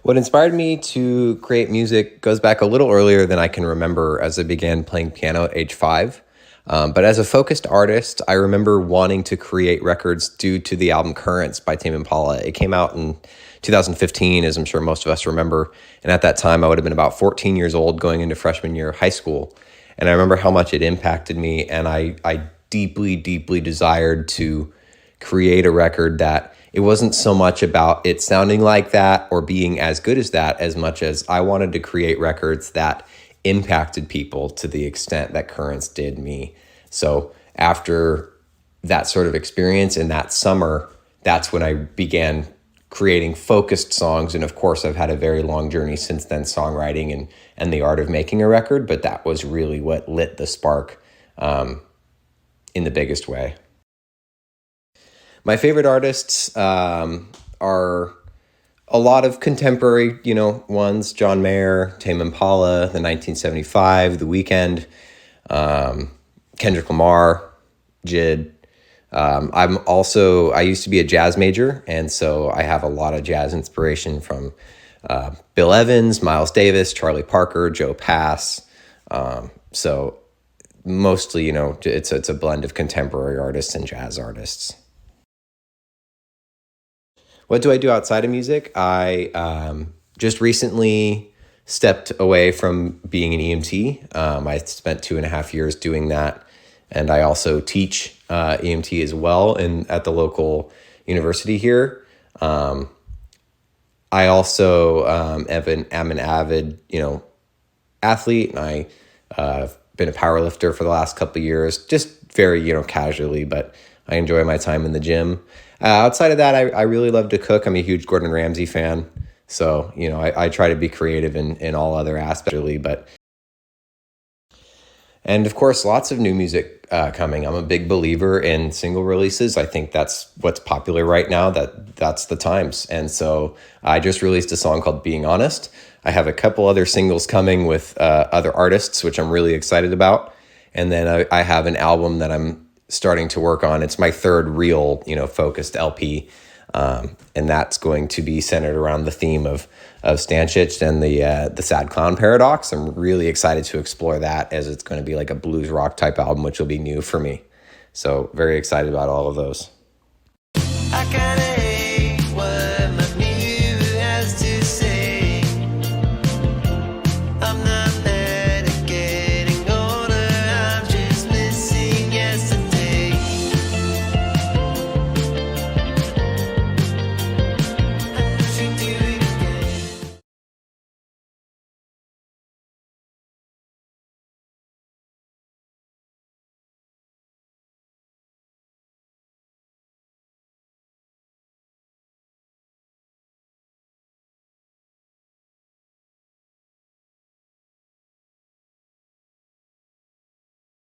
What inspired me to create music goes back a little earlier than I can remember, as I began playing piano at age 5. But as a focused artist, I remember wanting to create records due to the album Currents by Tame Impala. It came out in 2015, as I'm sure most of us remember. And at that time, I would have been about 14 years old going into freshman year of high school. And I remember how much it impacted me. And I deeply, deeply desired to create a record that it wasn't so much about it sounding like that or being as good as that, as much as I wanted to create records that impacted people to the extent that Currents did me. So after that sort of experience in that summer, that's when I began creating focused songs. And of course, I've had a very long journey since then, songwriting and the art of making a record. But that was really what lit the spark in the biggest way. My favorite artists are a lot of contemporary, ones. John Mayer, Tame Impala, the 1975, The Weeknd, Kendrick Lamar, Jid. I used to be a jazz major, and so I have a lot of jazz inspiration from Bill Evans, Miles Davis, Charlie Parker, Joe Pass. So mostly, it's a blend of contemporary artists and jazz artists. What do I do outside of music? I just recently stepped away from being an EMT. I spent 2.5 years doing that, and I also teach EMT as well at the local university here. I also am an avid, athlete, and I've been a power lifter for the last couple of years, just very, casually, but I enjoy my time in the gym. Outside of that, I really love to cook. I'm a huge Gordon Ramsay fan. So, I try to be creative in all other aspects, really. And of course, lots of new music coming. I'm a big believer in single releases. I think that's what's popular right now. That's the times. And so I just released a song called Being Honest. I have a couple other singles coming with other artists, which I'm really excited about. And then I have an album that I'm starting to work on. It's my third real, focused LP. And that's going to be centered around the theme of Stanchich and the Sad Clown Paradox. I'm really excited to explore that, as it's going to be like a blues rock type album, which will be new for me. So very excited about all of those. I